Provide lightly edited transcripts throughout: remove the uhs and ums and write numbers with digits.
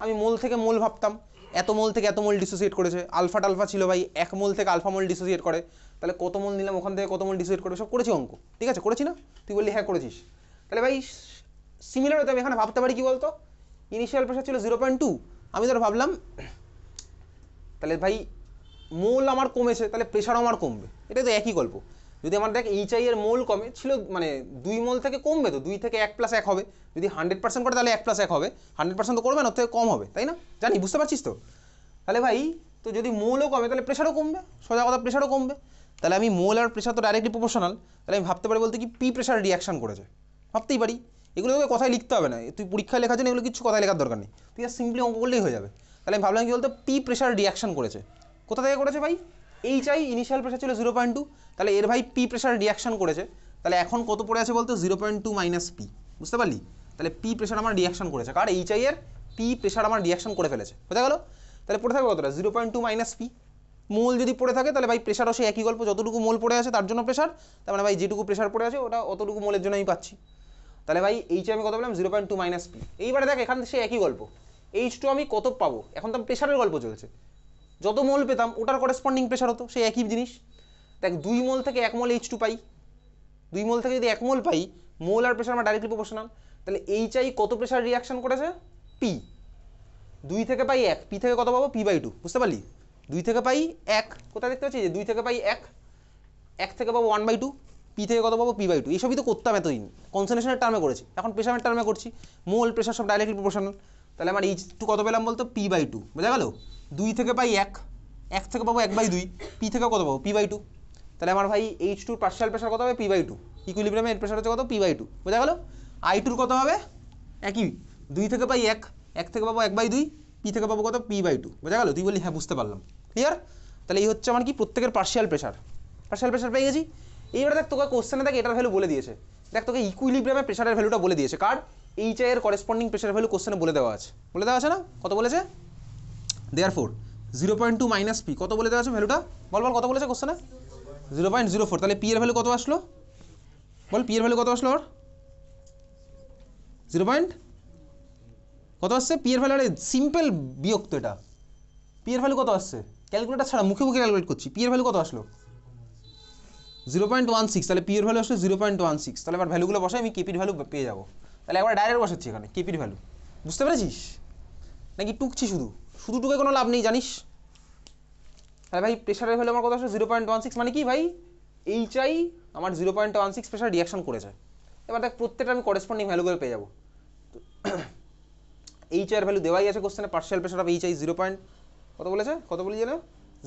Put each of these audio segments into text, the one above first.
আমি মোল থেকে মোল ভাবতাম, এত মোল থেকে এত মোল ডিসোসিয়েট করেছে, আলফা টালফা ছিল ভাই 1 মোল থেকে আলফা মোল ডিসোসিয়েট করে, তাহলে কত মোল নিলাম ওখান থেকে কত মোল ডিসোসিয়েট করবে, সব করেছি অঙ্ক, ঠিক আছে করেছি না? তুই বললি হ্যাঁ করেছিস। তাহলে ভাই সিমিলার হতে আমি এখানে ভাবতে পারি কি বলতো, ইনিশিয়াল প্রেশার ছিল 0.2, আমি ধর ভাবলাম তাহলে ভাই মোল আমার কমেছে, তাহলে প্রেশার আমার কমবে, এটা তো একই গল্প। যদি আমার দেখ এইচআই এর মোল কমে ছিল, মানে 2 মোল থেকে কমবে, তো 2 থেকে 1 + 1 হবে, যদি 100% করে তাহলে 1 + 1 হবে, 100% তো করবে না, ওর থেকে কম হবে, তাই না? জানি, বুঝতে পারছিস তো? তাহলে ভাই তো যদি মোলও কমে তাহলে প্রেশারও কমবে, সোজা কথা প্রেশারও কমবে। তাহলে আমি মোল আর প্রেশার তো ডাইরেক্টলি প্রপোর্শনাল, তাহলে আমি ভাবতে পারি বলতে কি পি প্রেশার রিয়াকশন করেছে, ভাবতেই পারি। এগুলো তোকে কথায় লিখতে হবে না, তুই পরীক্ষায় লেখার জন্য এগুলো কিছু কথায় লেখার দরকার নেই, তুই আর সিম্পলি অঙ্ক করলেই হয়ে যাবে। তাহলে আমি ভাবলাম কি বলতো, পি প্রেশার রিয়াকশন করেছে, কোথা থেকে করেছে ভাই? এইচআই ইনিশিয়াল প্রেশার ছিল 0.2, তাহলে এর ভাই পি প্রেশার রিয়াকশন করেছে, তাহলে এখন কত পড়ে আছে বলতো 0.2 - পি, বুঝতে পারলি? তাহলে পি প্রেশার আমার রিয়াকশন করেছে, কার এইচআই এর পি প্রেশার আমার রিয়াকশন করে ফেলেছে, বোঝা গেল? তাহলে পড়ে থাকবে কতটা 0.2 - পি। মোল যদি পড়ে থাকে তাহলে ভাই প্রেশারও সেই একই গল্প, যতটুকু মোল পড়ে আছে তার জন্য প্রেশার, তার মানে ভাই যেটুকু প্রেশার পড়ে আছে ওটা অতটুকু মোলের জন্য আমি পাচ্ছি। তাহলে ভাই এইচআই আমি কত পেলাম 0.2 - পি। এইবারে দেখ এখান থেকে সেই একই গল্প, H2 আমি কত পাবো, এখন তো প্রেশারের গল্প চলছে, যত মোল পেতাম ওটার করেসপন্ডিং প্রেশার হতো, সেই একই জিনিস। দেখ 2 মোল থেকে 1 মোল H2 পাই, 2 মোল থেকে যদি 1 মোল পাই, মোল আর প্রেশার আমার ডাইরেক্টলি প্রপোর্শনাল, তাহলে এইচআই কত প্রেশার রিয়াকশন করেছে? পি। 2 থেকে পাই 1, পি থেকে কত পাবো? P/2, বুঝতে পারলি? 2 থেকে পাই 1, কোথায় দেখতে পাচ্ছি যে 2 থেকে পাই 1, 1 থেকে পাবো 1/2, পি থেকে কত পাবো? P/2। এইসবই তো করতাম এতদিন, কনসেন্ট্রেশনের টার্মে করেছি, এখন প্রেশারের টার্মে করছি, মোল প্রেশার সব ডাইরেক্টলি প্রপোর্শনাল। তাহলে আমার H2 কত পেলাম বলতো? P/2, বোঝা গেল? 2 থেকে পাই 1, 1 থেকে পাবো 1/2, পি থেকে কত পাবো? P/2। তাহলে আমার ভাই H2 পার্শিয়াল প্রেশার কত হবে? P/2। ইকুইলিব্রিয়ামে এর প্রেশার হচ্ছে কত? P/2, বোঝা গেল? I2 কত হবে? একই, 2 থেকে পাই 1, 1 থেকে পাবো 1/2, পি থেকে পাবো কত? P/2, বোঝা গেল? তুই বললি হ্যাঁ বুঝতে পারলাম, ক্লিয়ার? তাহলে এই হচ্ছে আমার কি প্রত্যেকের পার্শিয়াল প্রেশার, পার্শিয়াল প্রেশার পেয়ে গেছি। এইবারে দেখ তোকে কোশ্চেনে দেখ এটার ভ্যালু বলে দিয়েছে, দেখ তোকে ইকুইলিব্রিয়ামে প্রেশারের ভ্যালুটা বলে দিয়েছে, কার? এইচআই এর করেসপন্ডিং প্রেশার ভ্যালু কোশ্চেনে বলে দেওয়া আছে, বলে দেওয়া আছে না? কত বলেছে? দেয়ারফোর 0.2 - পি, কত বলে দেওয়া আছে ভ্যালুটা? বল বল কত বলেছে কোশ্চেনে? 0.04। তাহলে পি এর ভ্যালু কত আসলো? বল পি এর ভ্যালু কত আসলো? আর 0. কত আসছে পি এর ভ্যালু? আরে সিম্পল বিয়োগ তো এটা, পি এর ভ্যালু কত আসছে? ক্যালকুলেটার ছাড়া মুখে মুখে ক্যালকুলেট করছি, পি এর ভ্যালু কত আসলো? 0.16। তাহলে পি এর ভ্যালু আসলো 0.16। তাহলে এবার ভ্যালুগুলো বসাই, আমি কেপির ভ্যালু পেয়ে যাবো। তাহলে একবার ডাইরেক্ট বসাচ্ছি এখানে কেপির ভ্যালু, বুঝতে পেরেছিস নাকি টুকছি? শুধু শুধু টুকে কোনো লাভ নেই, জানিস? তাহলে ভাই প্রেশারের ভ্যালু আমার কত আসলো 0.16, মানে কি ভাই এইচআই আমার 0.16 প্রেশার রিয়াকশন করেছে। এবার দেখ প্রত্যেকটা আমি করেসপন্ডিং ভ্যালুগুলো পেয়ে যাবো। এইচআই এর ভ্যালু দেওয়াই আছে কোশ্চেনে, পার্শিয়াল প্রেশার অফ এইচআই 0. কত বলেছে? কত বলি জানো?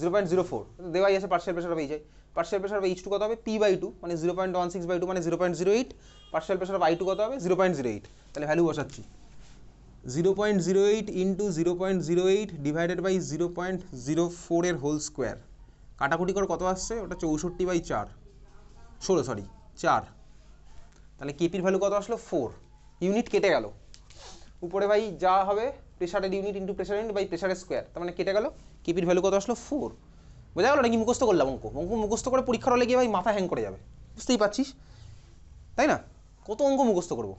0.04 দেওয়াই আছে partial pressure of HI. Partial pressure of H2 কত হবে? P/2, মানে 0.16/2 মানে 0.08। পার্শিয়াল প্রেশার অফ I2 কত হবে? 0.08। তাহলে ভ্যালু বসাচ্ছি, 0.08 ইন্টু 0.08 ডিভাইডেড বাই 0.04 এর হোল স্কোয়ার, কাটাকুটি করে কত আসছে? ওটা 64/4, 4। তাহলে কেপির ভ্যালু কত আসলো? 4 ইউনিট, কেটে গেল উপরে ভাই যা হবে প্রেশারের unit into pressure unit by প্রেশারের স্কোয়ার, তার মানে কেটে গেল। কেপির ভ্যালু কত আসলো? 4, বোঝা গেল নাকি? মুখস্থ করলাম অঙ্ক, মুখস্থ করে পরীক্ষার হলে গিয়ে ভাই মাথা হ্যাং করে যাবে, বুঝতেই পারছিস তাই না? কত অঙ্ক মুখস্থ করবো,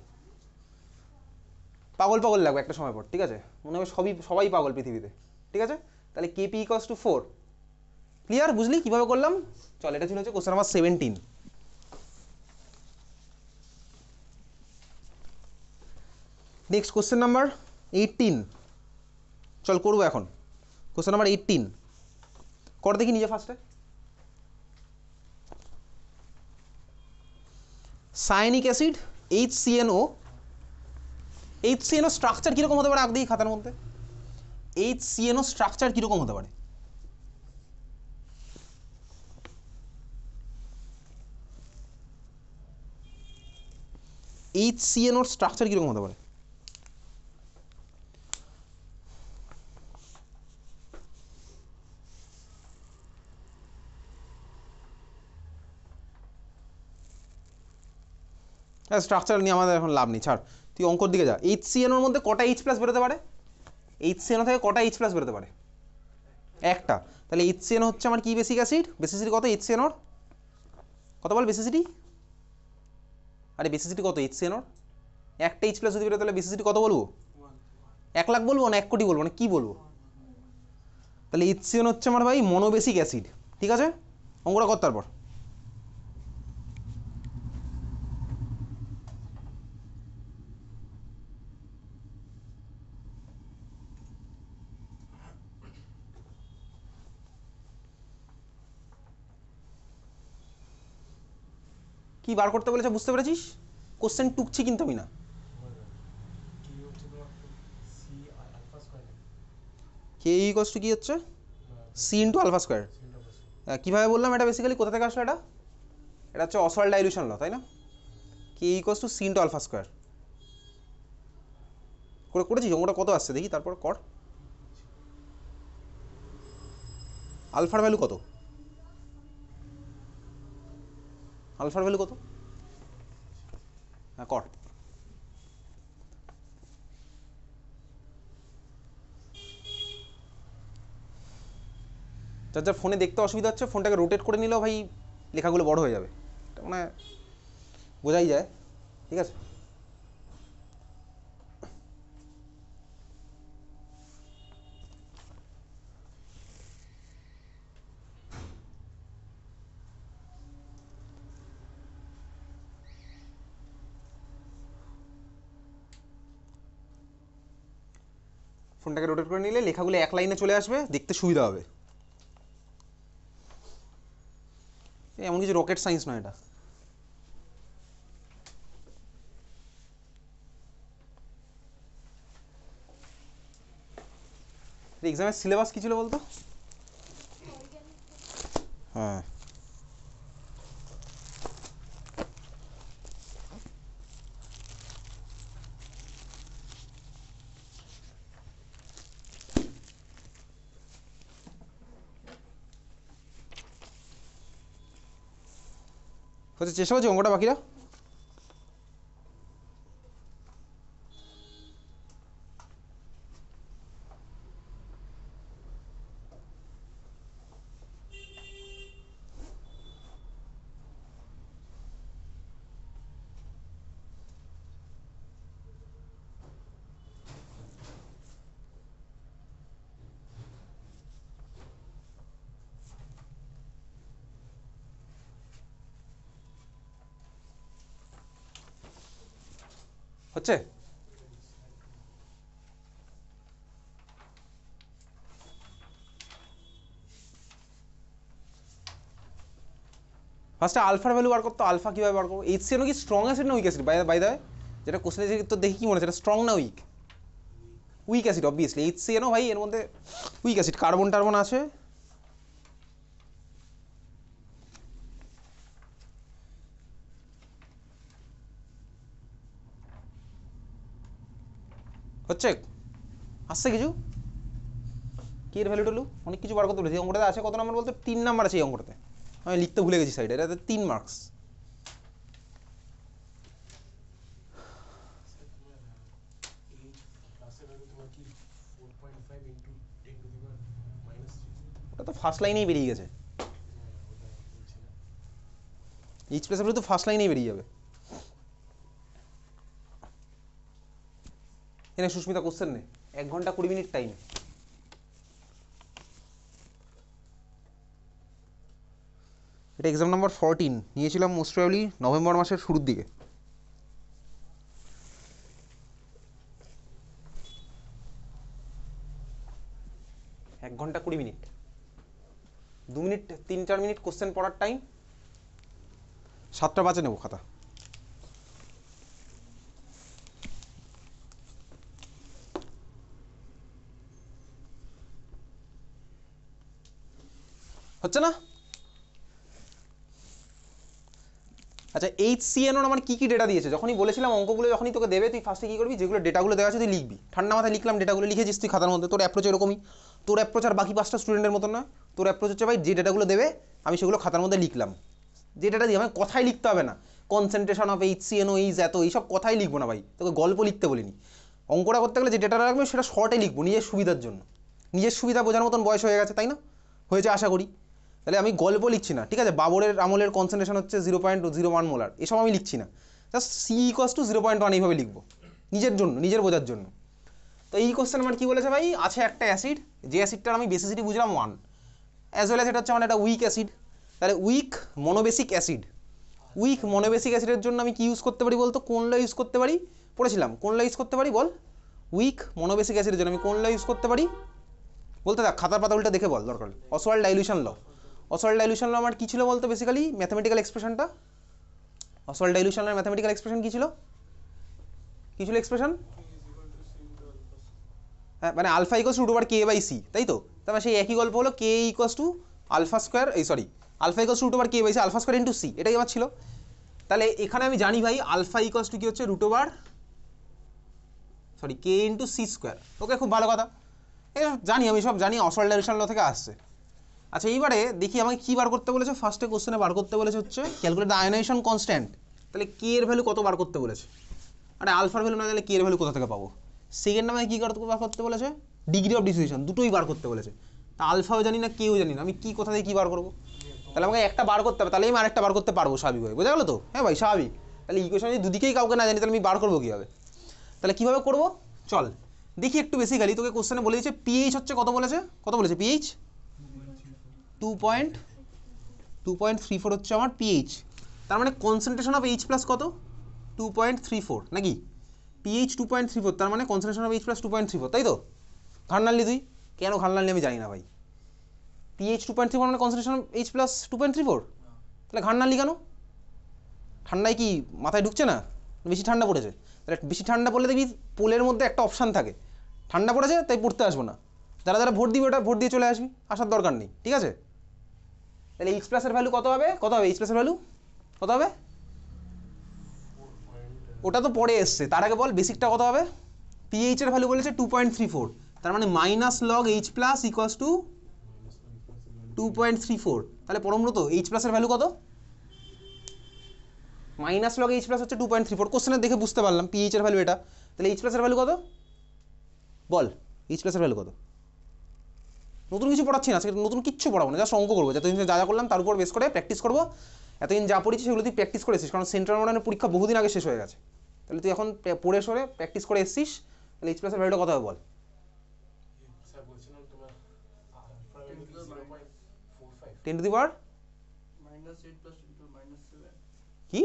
পাগল পাগল লাগবে একটা সময় পর, ঠিক আছে? মনে হবে সবাই পাগল পৃথিবীতে, ঠিক আছে? তাহলে কেপি ইকুয়ালস টু 4, ক্লিয়ার? বুঝলি কীভাবে করলাম? চল, এটা ছিল হচ্ছে question number 17। Next question number 18, চল করবো এখন। কোশ্চেন নাম্বার 18 কর দেখি নিজে ফার্স্টে। সায়ানিক অ্যাসিড HCNO, HCNO স্ট্রাকচার কীরকম হতে পারে? আগ দিই খাতার মধ্যে, HCNO স্ট্রাকচার কীরকম হতে পারে? HCNO স্ট্রাকচার কীরকম হতে পারে? হ্যাঁ, স্ট্রাকচার নিয়ে আমাদের এখন লাভ নেই, ছাড়, তুই অঙ্কর দিকে যা। HCNOর মধ্যে কটা H+ বেরোতে পারে? HCNO থেকে কটা H+ বেরোতে পারে? একটা। তাহলে HCNO হচ্ছে আমার কি বেসিক অ্যাসিড? বেসিসিটি কত HCNOর? কত বল বেসিসিটি? আরে বেসিসিটি কত HCNOর? একটা H+ যদি বেরোয় তাহলে বেসিসিটি কত বলবো? 1 লাখ বলবো না 1 কোটি বলবো না কি বলবো? তাহলে HCN হচ্ছে আমার ভাই মনোবেসিক অ্যাসিড, ঠিক আছে? অঙ্কটা কর তারপর। কি বার করতে বলেছে বুঝতে পেরেছিস? কোশ্চেন টুকছি কিন্তু আমি না। কে ইকুয়ালস টু কি হচ্ছে? C into alpha square. কীভাবে বললাম এটা বেসিক্যালি কোথা থেকে আসলো? এটা হচ্ছে অসওয়াল্ড ডাইলুশন ল, তাই না? K equals to C into alpha square করেছিস। অঙ্কটা কত আসছে দেখি তারপর কর। আলফার ভ্যালু কত? আলফার ভ্যালু কত? হ্যাঁ কর। যার যার ফোনে দেখতে অসুবিধা হচ্ছে ফোনটাকে রোটেট করে নিলেও ভাই লেখাগুলো বড় হয়ে যাবে, এটা মানে বোঝাই যায়, ঠিক আছে? ফোনটাকে রোটেট করে নিলে লেখাগুলো এক লাইনে চলে আসবে, দেখতে সুবিধা হবে। এমন কিছু রকেট সায়েন্স নয় এটা। এক্সামের সিলেবাস কি ছিল বলতো? হ্যাঁ হচ্ছে, চেষ্টা করছি অঙ্কটা বাকিরা। হচ্ছে ফার্স্টে আলফার ভ্যালু বার করতো। আলফা কীভাবে বার করবো? HCN কি স্ট্রং অ্যাসিড না উইক অ্যাসিড? বাই দ্য যেটা কোশ্চেন তো দেখি কি মনে হচ্ছে, এটা স্ট্রং না উইক? Weak acid obviously. HCNও ভাই এর মধ্যে উইক অ্যাসিড, কার্বন টার্বন আছে। হচ্ছে আসছে কিছু কি এর ভ্যালু ট্যালু অনেক কিছু বার করতে বলেছি। অঙ্কটাতে আছে কত নাম্বার বলতে? 3 নাম্বার আছে এই অঙ্কটাতে, আমি লিখতে ভুলে গেছি সাইডে। এটাতে 3 মার্কস। ওটা তো ফার্স্ট লাইনেই বেরিয়ে গেছে। এইচ প্লাস তো ফার্স্ট লাইনেই বেরিয়ে যাবে। এনে সুস্মিতা কোশ্চেন নে, 1 ঘন্টা 20 মিনিট টাইম। এটা এক্সাম নাম্বার 14, নিয়েছিলাম মোস্ট প্রবাবলি নভেম্বর মাসের শুরুর দিকে। এক ঘন্টা 20 মিনিট, 2 মিনিট 3-4 মিনিট কোশ্চেন পড়ার টাইম। 7টা বাজে নেবো খাতা। হচ্ছে না? আচ্ছা HCN আমার কী কী ডেটা দিয়েছে? যখনই বলেছিলাম অঙ্কগুলো যখনই তোকে দেবে তুই ফার্স্টে কী করবি? যেগুলো ডেটাগুলো দেওয়া আছে তুই লিখবি। ঠান্ডা মাথায় লিখলাম, ডেটাগুলো লিখেছিস তুই খাতার মধ্যে। তোর অ্যাপ্রোচ এরকমই। তোর অ্যাপ্রোচ আর বাকি 5টা স্টুডেন্টের মতন নয়। তোর অ্যাপ্রোচ হচ্ছে ভাই যে ডেটাগুলো দেবে আমি সেগুলো খাতার মধ্যে লিখলাম। যে ডেটা দিয়ে আমাকে কথাই লিখতে হবে না, কনসেন্ট্রেশন অফ HCN এইজ এত, এইসব কথাই লিখবো না ভাই, তোকে গল্প লিখতে বলিনি। অঙ্কটা করতে গেলে যে ডেটাটা রাখবে সেটা শর্টে লিখবো নিজের সুবিধার জন্য। নিজের সুবিধা বোঝার মতন বয়স হয়ে গেছে, তাই না? হয়েছে আশা করি। তাহলে আমি গল্প লিখছি না, ঠিক আছে? বাবরের আমলের কনসেন্ট্রেশন হচ্ছে 0.01 মোলার, এসব আমি লিখছি না। জাস্ট C = 0.1 এইভাবে লিখবো নিজের জন্য, নিজের বোঝার জন্য। তো তো এই কোশ্চেন আমার কি বলেছে ভাই, আছে একটা অ্যাসিড, যে অ্যাসিডটার আমি বেসিসিটি বুঝলাম 1, অ্যাজ ওয়েল অ্যাজ এটা হচ্ছে আমার একটা উইক অ্যাসিড। তাহলে উইক মনোবেসিক অ্যাসিড, উইক মনোবেসিক অ্যাসিডের জন্য আমি কি ইউজ করতে পারি বলতো, কোন ল ইউজ করতে পারি, পড়েছিলাম কোন ল ইউজ করতে পারি বল, উইক মনোবেসিক অ্যাসিডের জন্য আমি কোন ল ইউজ করতে পারি বলতে, দেখ খাতার পাতা উল্টা দেখে বল দরকার। Ostwald dilution law, Ostwald dilution law আমার কি ছিল বলতো, বেসিক্যালি ম্যাথমেটিক্যাল এক্সপ্রেশনটা, অসওয়াল্ড ডাইলিউশনের ম্যাথমেটিক্যাল এক্সপ্রেশন কি ছিল, কি ছিল এক্সপ্রেশন, হ্যাঁ মানে alpha equals to root over K by C, তাই তো, তারপরে সেই একই গল্প হলো K equals to alpha square, এই sorry alpha equals to root over K by C alpha square into C, এটাই আমার ছিল। তাহলে এখানে আমি জানি ভাই আলফা ইকোয়াস টু কি হচ্ছে রুট ওভার সরি কে ইন্টু সি স্কোয়ার, ওকে খুব ভালো কথা, এসব জানি আমি, সব জানি, অসওয়াল্ড ডাইলিউশন ল থেকে আসছে। আচ্ছা এইবারে দেখি আমাকে কী বার করতে বলেছে, ফার্স্টে কোশ্চেনে বার করতে বলেছে হচ্ছে ক্যালকুলেট দ্য আয়নাইজেশন কনস্ট্যান্ট, তাহলে কে এর ভ্যালু কত বার করতে বলেছে, আরে আলফার ভ্যালু না তাহলে কে এর ভ্যালু কোথা থেকে পাবো। সেকেন্ড আমাকে কী বার করতে বলেছে, ডিগ্রি অফ ডিসোসিয়েশন, দুটোই বার করতে বলেছে। তা আলফাও জানি না কেউ জানি না, আমি কি কোথা থেকে কী বার করবো, তাহলে আমাকে একটা বার করতে হবে, তাহলে আমি আরেকটা বার করতে পারবো স্বাভাবিকভাবে, বোঝা গেল তো, হ্যাঁ ভাই স্বাভাবিক। তাহলে ইকুয়েশন যদি দুদিকেই কাউকে না জানি তাহলে আমি বার করবো কীভাবে, তাহলে কীভাবে করবো চল দেখি একটু। বেসিক্যালি তোকে কোশ্চেনে বলে দিচ্ছে পিএইচ হচ্ছে কত বলেছে, কত বলেছে পিএইচ 2.34 হচ্ছে আমার পিএইচ, তার মানে কনসেন্ট্রেশন অফ এইচ প্লাস কত 2.34 নাকি, পিএইচ 2.34, তার মানে কনসেন্ট্রেশন অফ এইচ প্লাস 2.34, তাই তো। ঘাড় নাড়লি তুই, কেন ঘাড় নাড়লি আমি জানি না ভাই, পিএইচ 2.34 মানে কনসেন্ট্রেশন অফ এইচ প্লাস 2.34, তাহলে ঘাড় নাড়লি কেন, ঠান্ডায় কি মাথায় ঢুকছে না, বেশি ঠান্ডা পড়েছে, তাহলে বেশি ঠান্ডা পড়লে দেখবি পোলের মধ্যে একটা অপশান থাকে, ঠান্ডা পড়েছে তাই পড়তে আসবো না, যারা যারা ভোট দিবে ওটা ভোট দিয়ে চলে আসবি, আসার দরকার নেই, ঠিক আছে। তাহলে এইচ প্লাসের ভ্যালু কত হবে, কত হবে এইচ প্লাসের ভ্যালু কত হবে, ওটা তো পরে এসছে, তার আগে বল বেসিকটা কত হবে, পিএইচ এর ভ্যালু বলেছে 2.34, তার মানে minus log H plus equals to 2.34, তাহলে পরমব্রত এইচ প্লাসের ভ্যালু কত, মাইনাস লগ এইচ প্লাস হচ্ছে 2.34, কোশ্চেনে দেখে বুঝতে পারলাম পিএইচ এর ভ্যালু এটা, তাহলে এইচ প্লাসের ভ্যালু কত বল, এইচ প্লাসের ভ্যালু কত, নতুন কিছু পড়াচ্ছি না, নতুন কিচ্ছু পড়াবো না, জাস্ট অঙ্ক করবো, যতদিন যা যা করলাম তার উপর বেস করে প্র্যাকটিস করবো, এতদিন যা পড়েছি সেগুলো তুই প্র্যাকটিস করেছিস, কারণ সেন্ট্রাল মডার্নের পরীক্ষা বহুদিন আগে শেষ হয়ে গেছে, তাহলে তুই এখন পড়ে সরে প্র্যাকটিস করে এসছিস, তাহলে এইচ প্লাসের ভ্যালুটা কত হবে বল, 10 টু দি পাওয়ার কি,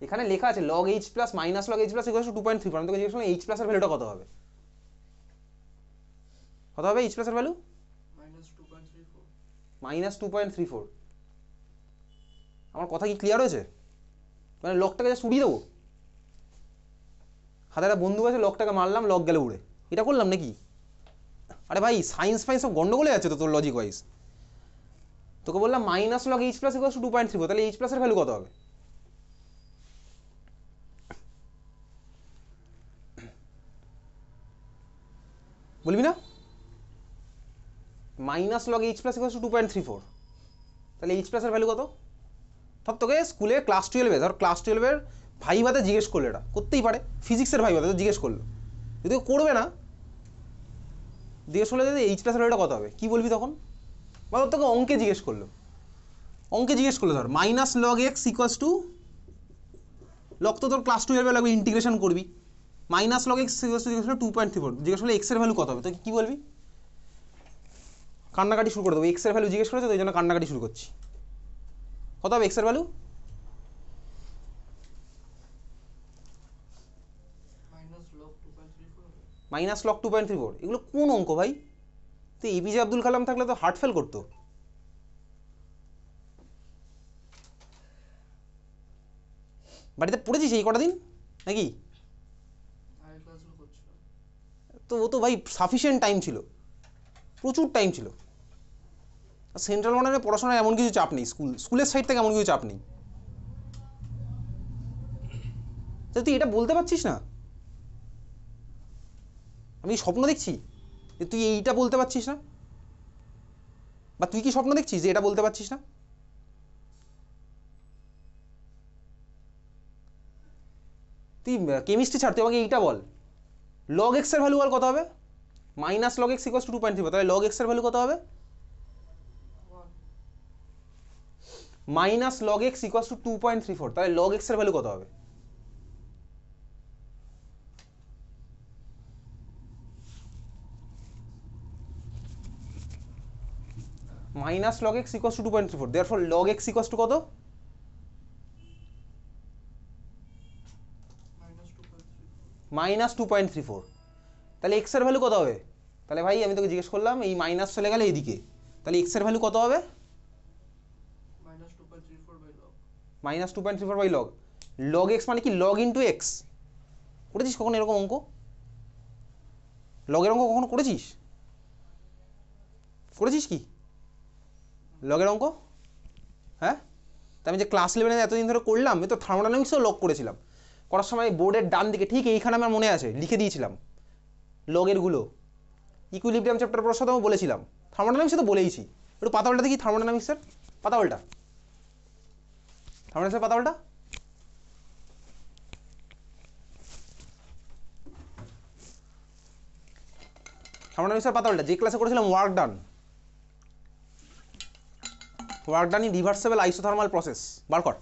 এখানে লেখা আছে log H plus minus log H plus equal to 2.34, আমি তোকে জিজ্ঞেস করলাম এইচ প্লাসের ভ্যালুটা কত হবে, কত হবে এইচ প্লাসের ভ্যালু -2.34, আমার কথা কি ক্লিয়ার হয়েছে, মানে লগটাকে যা উড়িয়ে দেবো, হাতে একটা বন্দুক আছে লগটাকে মারলাম লগ গেলে উড়ে, এটা করলাম নাকি, আরে ভাই সায়েন্স ফাইন্স সব গন্ডগোলে আছে তো তোর লজিক ওয়াইজ, তোকে বললাম minus log H plus equal to 2.34, তাহলে এইচ প্লাসের ভ্যালু কত হবে, বলবি না, minus log H plus equal to 2.34, তাহলে এইচ প্লাসের ভ্যালু কত, ধর তোকে স্কুলে ক্লাস 12-এ, ধর ক্লাস 12-এর ভাইভাতে জিজ্ঞেস করলো, এটা করতেই পারে, ফিজিক্সের ভাইভাতে তো জিজ্ঞেস করলো, যদি করবে না জিজ্ঞেস করলে যদি এইচ প্লাসের ভ্যালুটা কত হবে কি বলবি তখন, বা তোকে অঙ্কে জিজ্ঞেস করলো, অঙ্কে জিজ্ঞেস করলো ধর minus log x equals two, log তো তোর ক্লাস 12-এ লাগবে, ইন্টিগ্রেশন করবি, minus log x equals two জিজ্ঞেস করলো 2.34, জিজ্ঞেস করলে এক্সের ভ্যালু কত হবে, তো কি বলবি, কান্নাকাটি শুরু করে দেবো, এক্সের ভ্যালু জিজ্ঞেস করেছে তো ওই জন্য কান্নাকাটি শুরু করছি, কত হবে এক্সের ভ্যালু, মাইনাস লগ 2.34, এগুলো কোন অঙ্ক ভাই, তো এপিজে আব্দুল কালাম থাকলে তো হার্ট ফেল করতো, বাড়িতে পড়েছিস এই কটা দিন নাকি, তো ও তো ভাই সাফিসিয়েন্ট টাইম ছিল, প্রচুর টাইম ছিল, সেন্ট্রাল মডার্নে পড়াশোনায় এমন কিছু চাপ নেই, স্কুলের সাইড থেকে এমন কিছু চাপ নেই, তুই এটা বলতে পারছিস না, আমি স্বপ্ন দেখছি যে তুই এইটা বলতে পারছিস না, বা তুই কি স্বপ্ন দেখছিস যে এটা বলতে পারছিস না, তুই কেমিস্ট্রি ছাড়, তুই আমাকে এইটা বল, লগ এক্স এর ভ্যালু বল কত হবে, minus log x equals to 2.34, তাহলে লগ এক্স এর ভ্যালু কত হবে, minus log x equals to 2.34, তাহলে লগ এক্স এর ভ্যালু কত হবে, minus log x equals to 2.34, therefore log x equals to কত? -2.34। তাহলে এক্স এর ভ্যালু কত হবে? তাহলে ভাই আমি তোকে জিজ্ঞেস করলাম, এই মাইনাস চলে গেলে এইদিকে, তাহলে এক্স এর ভ্যালু কত হবে? -2.34 বাই লগ। লগ এক্স মানে কি? Log into x. করেছিস কখনো এরকম অঙ্ক? লগের অঙ্ক কখনো করেছিস? করেছিস কি লগের অঙ্ক? হ্যাঁ, তা আমি যে ক্লাস 11 এতদিন ধরে করলাম, আমি তো থার্মোডাইনামিক্সও লগ করেছিলাম। করার সময় বোর্ডের ডান দিকে ঠিক এইখানে আমার মনে আছে লিখে দিয়েছিলাম লগেরগুলো। ইকুইলিব্রিয়াম চ্যাপ্টার পড়ার সাথেও বলেছিলাম, থার্মোডাইনামিক্সে তো বলেইছি। একটু পাতাওয়ালটা দেখি, থার্মোডাইনামিক্সের পাতাওয়ালটা, থার্মোডাইনামিক্সের পাতাওয়ালটা। থার্মোডাইনামিক্সের পাতাওয়ালটা যে ক্লাসে করেছিলাম, work done in reversible isothermal process, বার কর।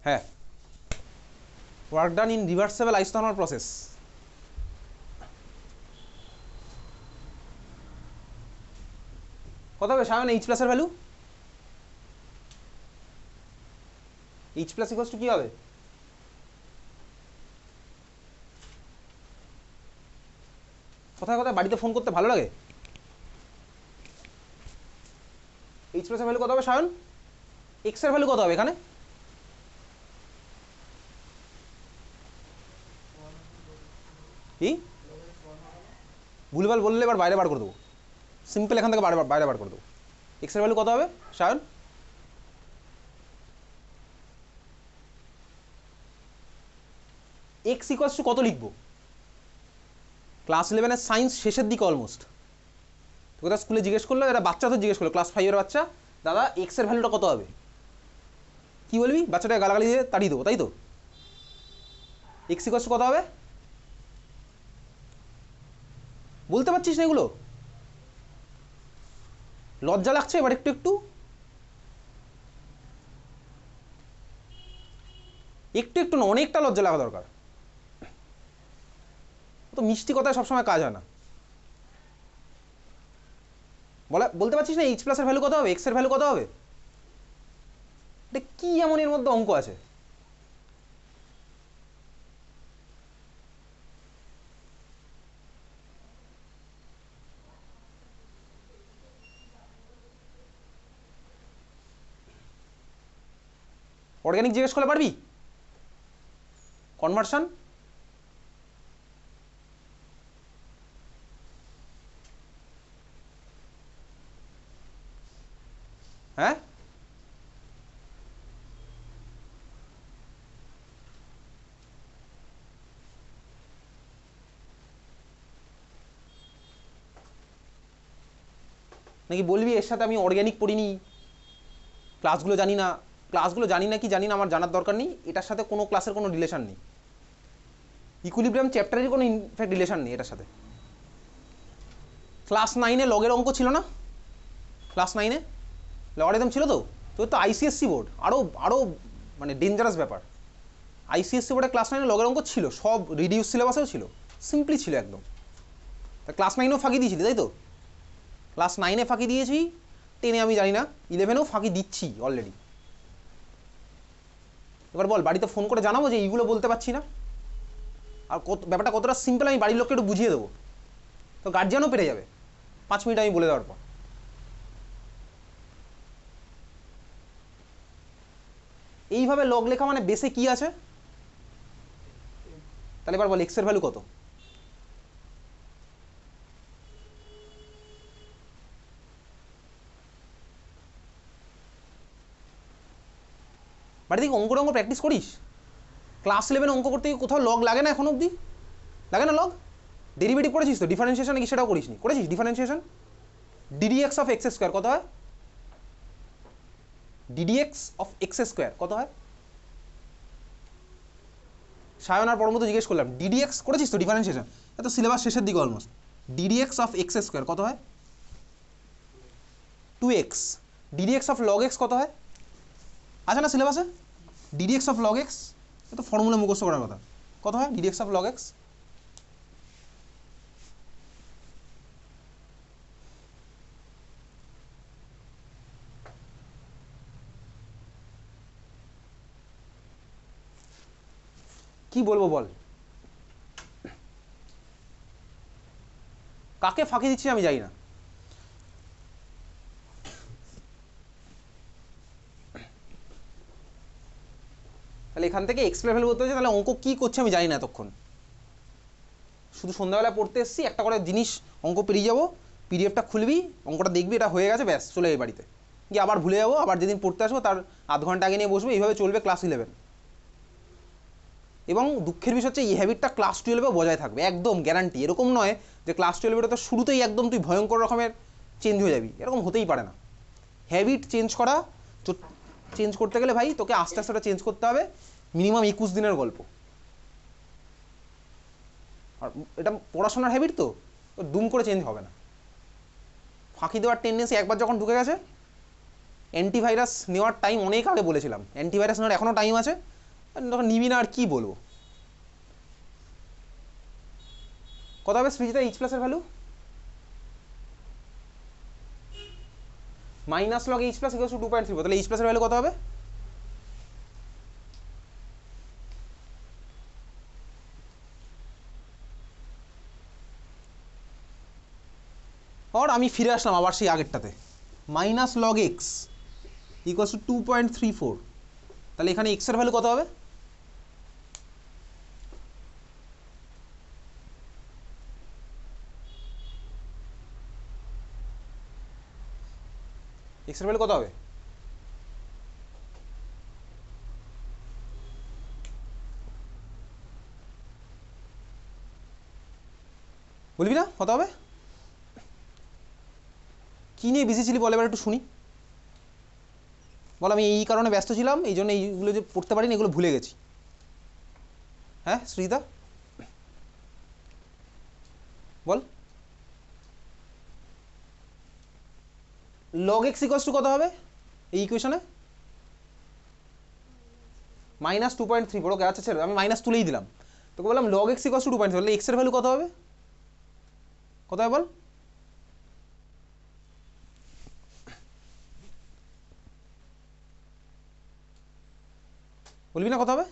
হ্যাঁ, work done in reversible isothermal process. কত হবে সায়ন এইচ প্লাসের value? H plus equals to কি হবে? কোথায় কোথায় বাড়িতে ফোন করতে ভালো লাগে? এইচ প্লাসের ভ্যালু কত হবে সায়ন? এক্স এর ভ্যালু কত হবে এখানে? কি ভুলভাল বললে এবার বাইরে বার করে দেবো, সিম্পল এখান থেকে বাইরে বার করে দেবো। এক্স এর ভ্যালু কত হবে সায়ন? এক্স ইকুয়ালস টু কত লিখবো? ক্লাস 11 সায়েন্স শেষের দিকে অলমোস্ট, তো কোথাও স্কুলে জিজ্ঞেস করলো, এটা বাচ্চা তো জিজ্ঞেস করলো, ক্লাস 5-এর বাচ্চা, দাদা এক্স এর ভ্যালুটা কত হবে? কি বলবি? বাচ্চাটা গালাগালি দিয়ে তাড়িয়ে দেবো, তাই তো? এক্স ইকুয়ালস টু কত হবে বলতে পারছিস না? এগুলো লজ্জা লাগছে এবার একটু একটু? একটু একটু না, অনেকটা লজ্জা লাগা দরকার। তো মিষ্টি কথায় সবসময় কাজ হয় না। বলতে পারছিস না এইচ প্লাসের ভ্যালু কত হবে? এক্স এর ভ্যালু কত হবে? এটা কি এমন এর মধ্যে অঙ্ক আছে? অর্গানিক জিজ্ঞেস করলে পারবি? কনভার্সন? হ্যাঁ, নাকি বলবি এর সাথে আমি অর্গানিক পড়িনি, ক্লাসগুলো জানি না? ক্লাসগুলো জানি না কি জানি না আমার জানার দরকার নেই, এটার সাথে কোনো ক্লাসের কোনো রিলেশন নেই। ইকুইলিব্রিয়াম চ্যাপ্টারের কোনো ইনফ্যাক্ট রিলেশন নেই এটার সাথে। ক্লাস 9-এ লগের অঙ্ক ছিল না? ক্লাস 9-এ লগারিদম ছিল তো? তোর তো আইসিএসসি বোর্ড, আরও মানে ডেঞ্জারাস ব্যাপার। আইসিএসসি বোর্ডে ক্লাস 9-এ লগের অঙ্ক ছিল, সব রিডিউস সিলেবাসেও ছিল, সিম্পলি ছিল একদম। তা ক্লাস 9-এও ফাঁকি দিয়েছিলি তাই তো? ক্লাস 9-এ ফাঁকি দিয়েছি, 10-এ আমি জানি না, 11-এও ফাঁকি দিচ্ছি অলরেডি। এবার বল, বাড়িতে ফোন করে জানাবো যে এইগুলো বলতে পারছি না? আর ব্যাপারটা কতটা সিম্পল আমি বাড়ির লোককে একটু বুঝিয়ে দেবো, তো গার্জিয়ানও পেরে যাবে 5 মিনিট আমি বলে দেওয়ার পর। এইভাবে লগ লেখা মানে বেসে কি আছে? তাহলে এবার বল এক্স এর ভ্যালু কত? বাড়ি থেকে অঙ্ক প্র্যাকটিস করিস? ক্লাস 11 অঙ্ক করতে গিয়ে কোথাও লগ লাগে না এখন অবধি? লাগে না লগ? ডেরিভেটিভ করেছিস তো? ডিফারেন্সিয়েশন নাকি সেটাও করিসনি? করেছিস differentiation? Ddx of x square কত হয়? ডিডিএক্স অফ এক্স স্কোয়ার কত হয়? সায়ন আর পরমতো জিজ্ঞেস করলাম, ডিডিএক্স করেছিস তো ডিফারেন্সিয়েশন? এত সিলেবাস শেষের দিকে almost. Ddx of x square কত হয়? 2x। Ddx of log x কত হয়? আছে না সিলেবাসে? ডিডিএক্স অফ লগ এক্স, এত ফর্মুলা মুখস্থ করার কথা। কত হয় ডিডিএক্স অফ লগ এক্স? কি বলবো বল, কাকে ফাঁকি দিচ্ছি আমি জানি না। তাহলে এখান থেকে এক্স প্লাস ভ্যালু করতে হচ্ছে, তাহলে অঙ্ক কি করছে আমি জানি না এতক্ষণ, শুধু সন্ধ্যাবেলা পড়তে এসেছি, একটা করে জিনিস অঙ্ক পেরিয়ে যাবো, পিডিএফটা খুলবি, অঙ্কটা দেখবি, এটা হয়ে গেছে, ব্যাস চলে যাবে বাড়িতে গিয়ে আবার ভুলে যাবো, আবার যেদিন পড়তে আসবো তার আধ ঘন্টা আগে নিয়ে বসবো, এইভাবে চলবে ক্লাস 11। এবং দুঃখের বিষয় হচ্ছে এই হ্যাবিটটা ক্লাস 12-এও বজায় থাকবে, একদম গ্যারান্টি। এরকম নয় যে ক্লাস 12-এটা তো শুরুতেই একদম তুই ভয়ঙ্কর রকমের চেঞ্জ হয়ে যাবি, এরকম হতেই পারে না। হ্যাবিট চেঞ্জ করতে গেলে ভাই তোকে আস্তে আস্তে চেঞ্জ করতে হবে, মিনিমাম 21 দিনের গল্প। আর এটা পড়াশোনার হ্যাবিট তো দুম করে চেঞ্জ হবে না। ফাঁকি দেওয়ার টেন্ডেন্সি একবার যখন ঢুকে গেছে, অ্যান্টিভাইরাস নেওয়ার টাইম অনেক আগে বলেছিলাম, অ্যান্টিভাইরাস নেওয়ার এখনও টাইম আছে, তখন নিবি না, আর কি বলবো। কত হবে সৃজিতা এইচ প্লাসের value? Minus log H plus equals to 2.34, তাহলে এইচ প্লাসের ভ্যালু কত হবে? আর আমি ফিরে আসলাম আবার সেই আগেরটাতে, minus log x equals to 2.34, তাহলে এখানে এক্স এর ভ্যালু কত হবে? এক্স এর ভ্যালু কত হবে? বলবি না কত হবে? কি নিয়ে বিজি ছিলি বল এবার একটু শুনি, বল। আমি এই কারণে ব্যস্ত ছিলাম, এই জন্য এইগুলো যে পড়তে পারিনি, এগুলো ভুলে গেছি। হ্যাঁ সৃজিতা বল। লগ এক্স ইকুয়ালস টু কত হবে এই ইকুয়েশনে? -2.34। ওকে আচ্ছা ছেড়ে, আমি মাইনাস তুলেই দিলাম, তোকে বললাম লগ এক্স ইকুয়ালস টু 2.34, তাহলে এক্স এর ভ্যালু কত হবে? কত হবে বল? বলবি না কত হবে?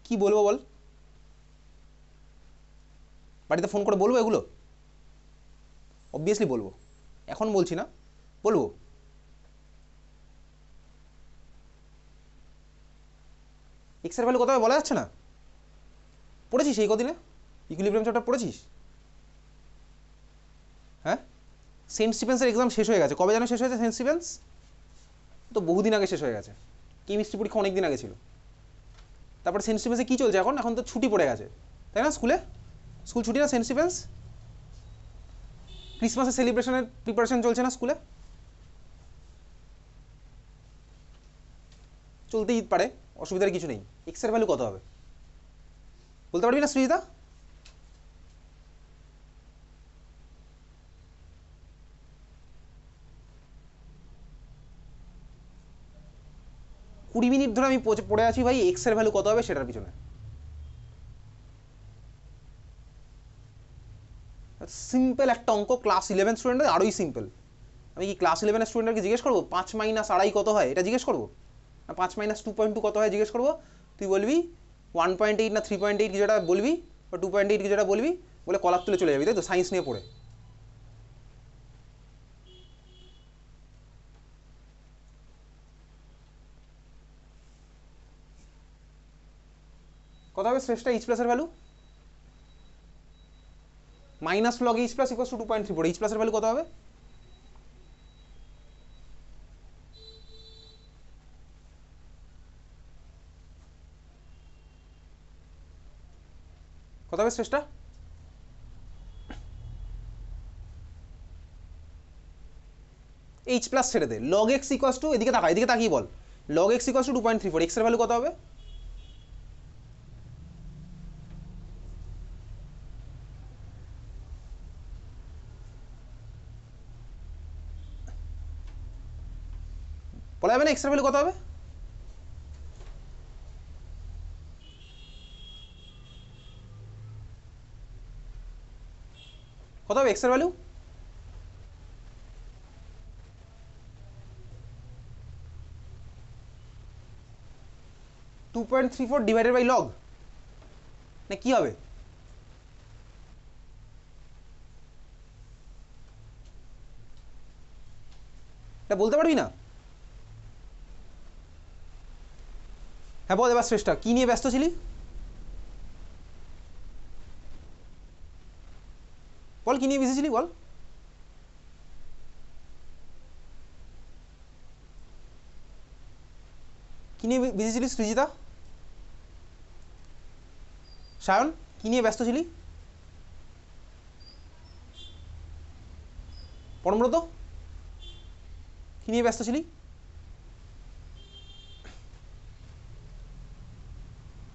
কি বলবো বল, বাড়িতে ফোন করে বলবো এগুলো? অবভিয়াসলি বলবো, এখন বলছি না, বলবো। এক্স এর ভ্যালু কত হবে বলা যাচ্ছে না। পড়েছিস এই কদিনে ইকুইলিব্রিয়াম চ্যাপ্টার পড়েছিস? হ্যাঁ, সেন্ট স্টিফেন্সের এক্সাম শেষ হয়ে গেছে, কবে যেন শেষ হয়েছে সেন্ট স্টিফেন্স? তো বহুদিন আগে শেষ হয়ে গেছে, কেমিস্ট্রি পরীক্ষা অনেক দিন আগে ছিল। তারপরে সেন্ট স্টিফেন্সে কী চলছে এখন? এখন তো ছুটি পড়ে গেছে তাই না, স্কুল ছুটি না সেন্ট স্টিফেন্স? ক্রিসমাসের সেলিব্রেশনের প্রিপারেশন চলছে না স্কুলে? চলতেই পারে, অসুবিধার কিছু নেই। এক্স এর ভ্যালু কত হবে বলতে পারবি না সৃজিতা? 20 মিনিট ধরে আমি পড়ে আছি ভাই, এক্স এর ভ্যালু কত হবে সেটার পিছনে। সিম্পল একটা অঙ্ক, ক্লাস 11 স্টুডেন্টের আরোই সিম্পল। আমি কি ক্লাস 11 স্টুডেন্টকে জিজ্ঞেস করবো 5 মাইনাস আড়াই কত হয়, এটা জিজ্ঞেস করবো? না 5 মাইনাস 2.2 কত হয় জিজ্ঞেস করবো? তুই বলবি 1.8 না 3.8 যেটা বলবি, বা 2.8 যেটা বলবি, বলে কলার তুলে চলে যাবি, তাই তো, সায়েন্স নিয়ে পড়ে। কত হবে শ্রেষ্ঠ এইচ প্লাসের value? Minus log H plus equals to 2.34, H প্লাসের ভ্যালু কত হবে? কত হবে শ্রেষ্ঠ? এইচ প্লাস ছেড়ে দে, লগ এক্স ইকুয়ালস টু, এদিকে তাকা, এদিকে তাকিয়ে বল, log x equals to 2.34, x এর ভ্যালু কত হবে? বলা যাবে না এক্স এর ভ্যালু কত হবে? কত হবে এক্স এর ভ্যালু? 2.34 ডিভাইডেড বাই লগ, না কি হবে? এটা বলতে পারবি না? হ্যাঁ বল এবার শ্রেষ্ঠা, কি নিয়ে ব্যস্ত ছিলি? বল কি নিয়ে বিজি ছিলি বল। কি নিয়ে বিজি ছিলি সৃজিতা? সায়ন কি নিয়ে ব্যস্ত ছিলি? পরমব্রত কি নিয়ে ব্যস্ত ছিলি?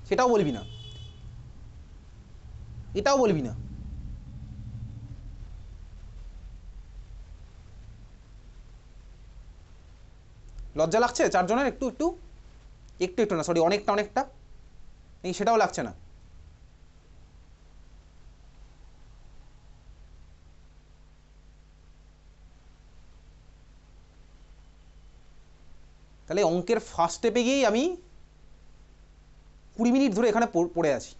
সেটাও বলবি না, এটাও বলবি না। লজ্জা লাগছে চারজনের? একটু একটু একটু একটু না, সরি অনেকটা অনেকটা, এই সেটাও লাগছে না। তাহলে অঙ্কের ফার্স্ট স্টেপে গিয়েই আমি 20 মিনিট ধরে এখানে পড়ে আছি।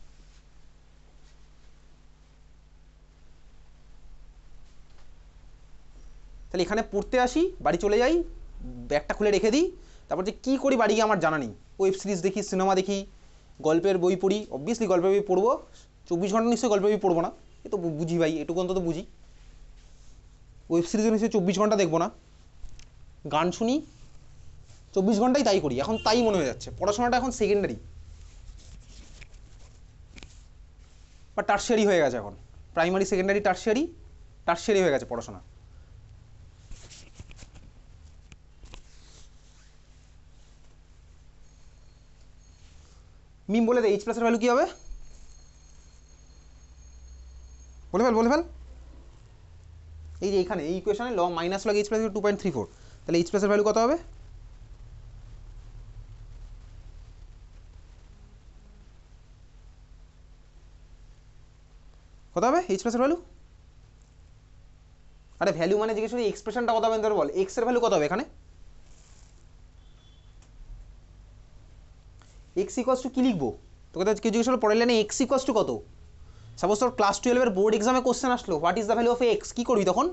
তাহলে এখানে পড়তে আসি, বাড়ি চলে যাই, ব্যাগটা খুলে রেখে দিই, তারপর যে কী করি বাড়ি গিয়ে আমার জানা নেই। ওয়েব সিরিজ দেখি, সিনেমা দেখি, গল্পের বই পড়ি, অবভিয়াসলি গল্পের বই পড়বো, 24 ঘন্টা নিশ্চয়ই গল্পের বই পড়বো না, এ তো বুঝি ভাই, এটুকু অন্তত বুঝি। ওয়েব সিরিজও নিশ্চয়ই 24 ঘন্টা দেখবো না। গান শুনি, 24 ঘন্টাই তাই করি, এখন তাই মনে হয়ে যাচ্ছে। পড়াশোনাটা এখন সেকেন্ডারি বা টার্সিয়ারি হয়ে গেছে এখন, প্রাইমারি সেকেন্ডারি টার্সিয়ারি, টার্সিয়ারি হয়ে গেছে পড়াশোনা। মিম বলে দে, এইচ প্লাসের ভ্যালু কী হবে? বলে ফেল বলে ফেল। এই যে এইখানে এই ইকুয়েশনে log minus log H plus 2.34, তাহলে এইচ প্লাসের ভ্যালু কত হবে? কত হবে এইচ প্লাসের ভ্যালু? আরে ভ্যালু মানে জিজ্ঞেস করি এক্সপ্রেশনটা কত হবে বল, এক্স এর ভ্যালু কত হবে এখানে? এক্স ইকুয়াস টু কি লিখবো? তোকে তো কেউ জিজ্ঞেস করলো পরের লাইনে এক্স ইকুয়াস টু কত। সাপোজ তোর ক্লাস 12-এর বোর্ড এক্সামে কোশ্চেন আসলো, what is the value of x, কি করবি তখন?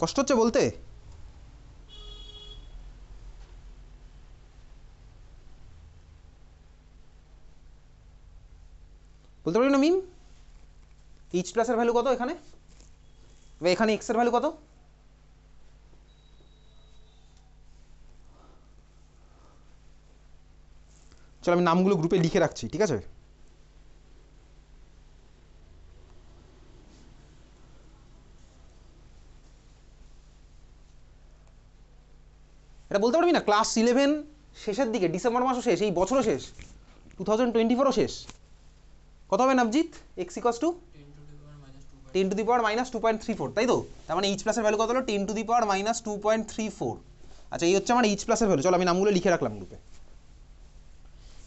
কষ্ট হচ্ছে বলতে? বলতে পারবি না মিম? এইচ প্লাসের ভ্যালু কত এখানে, এখানে এক্স এর ভ্যালু কত? চলো আমি নামগুলো গ্রুপে লিখে রাখছি, ঠিক আছে? এটা বলতে পারবি না? ক্লাস 11 শেষের দিকে, ডিসেম্বর মাসও শেষ, এই বছরও শেষ, 2024ও শেষ। কত হবে Nabajit x equals to 10 to the power minus 2.34, তাই তো? তার মানে এইচ প্লাসের ভ্যালু কত হলো? 10 টু দি পাওয়ার মাইনাস 2.34। আচ্ছা এই হচ্ছে আমার এইচ প্লাসের ভ্যালু। চলো আমি নামগুলো লিখে রাখলাম গ্রুপে,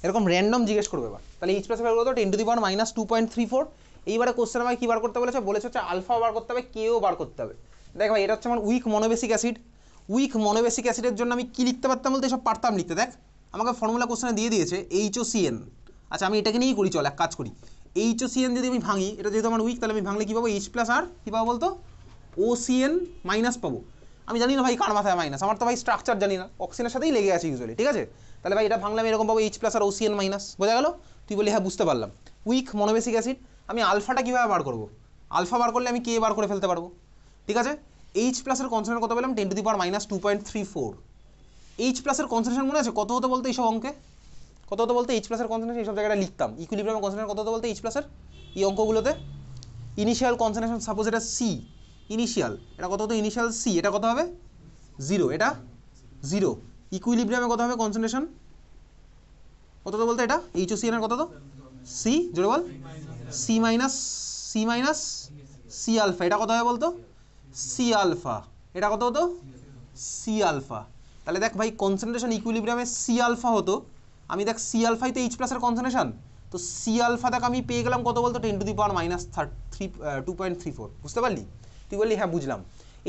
এরকম র্যান্ডম জিজ্ঞেস করবে এবার। তাহলে এইচ প্লাসের ভ্যালু কত? 10 টু দি পাওয়ার মাইনাস 2.34। এইবারে কোশ্চেন আমাকে কী বার করতে বলেছে? বলেছে হচ্ছে আলফা বার করতে হবে, কেও বার করতে হবে। দেখ ভাই এটা হচ্ছে আমার উইক মনোবেসিক অ্যাসিড। উইক মনোবেসিক অ্যাসিডের জন্য আমি কী লিখতে পারতাম বলতে, সব পারতাম লিখতে। দেখ আমাকে ফর্মুলা কোশ্চেনে দিয়ে দিয়েছে HOCN। আচ্ছা আমি এটাকে নিয়েই করি, চল এক কাজ করি, HOCN যদি আমি ভাঙি, এটা যেহেতু আমার উইক, তাহলে আমি ভাঙলে কী পাবো? এইচ প্লাস আর কী পাবো বলতো? OCN মাইনাস পাবো। আমি জানি না ভাই কার মাথায় মাইনাস, আমার তো ভাই স্ট্রাকচার জানি না, অক্সিজেনের সাথেই লেগে আছে ইউজুয়ালি, ঠিক আছে? তাহলে ভাই এটা ভাঙলে আমি এরকম পাবো এইচ প্লাস আর OCN মাইনাস, বোঝা গেল? তুই বলি হ্যাঁ বুঝতে পারলাম। উইক মনোবেসিক অ্যাসিড, আমি আলফাটা কীভাবে বার করবো? আলফা বার করলে আমি কে বার করে ফেলতে পারবো, ঠিক আছে? এইচ প্লাসের কনসেন্ট্রেশন কত পেলাম? 10 to the power minus 2.34। H প্লাসের কনসেন্ট্রেশন মনে আছে কত হতো বলতে এইসব অঙ্কে? কত হতো বলতে এইচ প্লাসের কনসেন্ট্রেশন? এইসব জায়গাটা লিখতাম, ইকুইলিব্রিয়াম কনসেন্ট্রেশন কত হতো বলতে এইচ প্লাসের এই অঙ্কগুলোতে? ইনিশিয়াল কনসেন্ট্রেশন সাপোজ এটা সি ইনিশিয়াল, এটা কত হতো? ইনিশিয়াল সি, এটা কত হবে? 0, এটা 0। ইকুইলিব্রিয়ামে কত হবে কনসেন্ট্রেশন? কত তো বলতে এটা HOCN এর কত তো? সি, জোরে বল। সি মাইনাস সি আলফা, এটা কত হবে বলতো? সি আলফা, এটা কত হতো সি আলফা। তাহলে দেখ ভাই কনসেন্ট্রেশন ইকুইলিব্রিয়ামে সি আলফা হতো, আমি দেখ সি আলফাই তো এইচ প্লাসের কনসেন্ট্রেশন, তো সি আলফা দেখ আমি পেয়ে গেলাম কত বলতো 10⁻³ বুঝতে পারলি? তুই বললি হ্যাঁ বুঝলাম।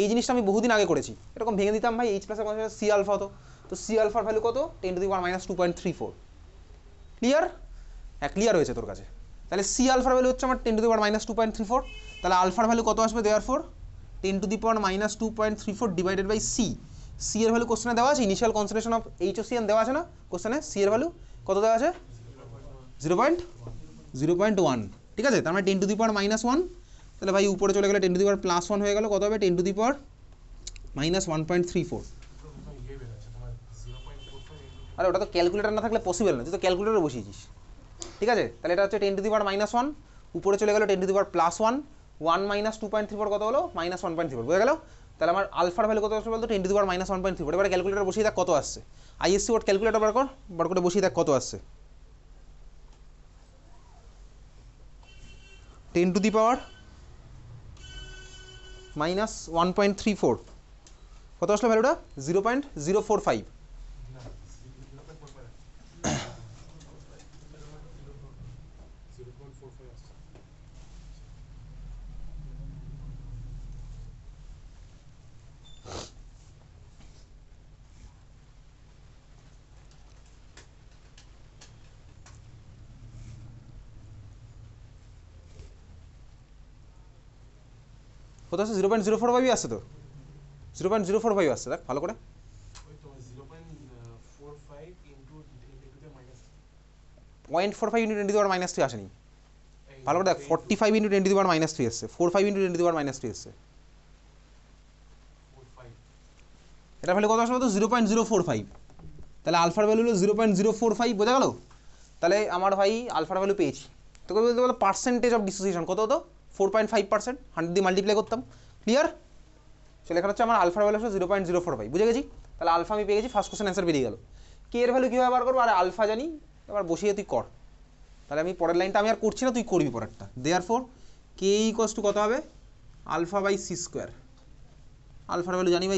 এই জিনিসটা আমি বহুদিন আগে করেছি, এরকম ভেঙে দিতাম ভাই এইচ প্লাসের কনসেন্ট্রেশন সি আলফা হতো, তো সি আলফার ভ্যালু কত 10⁻².34। ক্লিয়ার? হ্যাঁ ক্লিয়ার হয়েছে তোর কাছে। তাহলে সি আলফার ভ্যালু হচ্ছে আমার 10⁻².34, তাহলে আলফার ভ্যালু কত আসবে therefore 10⁻² divided by C. C এর ভ্যালু কোশ্চেনে দেওয়া আছে, ইনিশিয়াল কনসেন্ট্রেশন অফ HOCN দেওয়া আছে না কোশ্চেনে, সি এর ভ্যালু কত দেওয়া আছে 0.1, ঠিক আছে? তার মানে 10⁻1, তাহলে ভাই উপরে চলে গেলে 10⁻+1 হয়ে গেল, কত হবে 10⁻1.34। আরে ওটা তো ক্যালকুলেটার না থাকলে পসিবল না, তুই তো ক্যালকুলেটারে বসিয়েছিস, ঠিক আছে? তাহলে এটা হচ্ছে 10⁻1, উপরে চলে গেল 10⁻+1, 1 - 2.34 কত হলো -1.34, বুঝে গেল? তাহলে আমার আলফার ভ্যালু কত আসবে বলতো 10⁻1.34। এবারে ক্যালকুলেটার বসিয়ে দেখ কত আসছে, আইএসসি ওয়ার্ড ক্যালকুলেটার বার করে বসিয়ে দেখ কত আসছে। 10⁻1.34 কত আসলো ভ্যালুটা 0.045। কত আসছে 0.045 আসছে, তো 0.045 আসছে, দেখ ভালো করে 0.45 × 10⁻³ আসেনি, ভালো করে দেখ 45 × 10⁻³ এসছে, 45 × 10⁻³ এসছে, এটা ভ্যালু কত আসবে তো 0.045। তাহলে আলফার ভ্যালু হলো 0.045, বোঝা গেল? তাহলে আমার ভাই আলফার ভ্যালু পেয়েছি, তোকে বলতে বলো পার্সেন্টেজ অফ ডিসোসিয়েশন কত হতো 4.5%, 100 দিয়ে মাল্টিপ্লাই করতাম। ক্লিয়ার? চলে এখানে হচ্ছে আমার আলফার ভ্যালু হচ্ছে 0.045, বুঝে গেছি? তাহলে আলফা আমি পেয়ে গেছি, ফার্স্ট কোশ্চেন অ্যান্সার বেরিয়ে গেল। কে এর ভ্যালু কীভাবে বার করবো, আর আলফা জানি, এবার বসিয়ে তুই কর। তাহলে আমি পরের লাইনটা আমি আর করছি না, তুই করবি পরেরটা। দেয়ারফর কে ইকুয়ালস টু কত হবে আলফা বাই সি স্কোয়ার, আলফার ভ্যালু জানি ভাই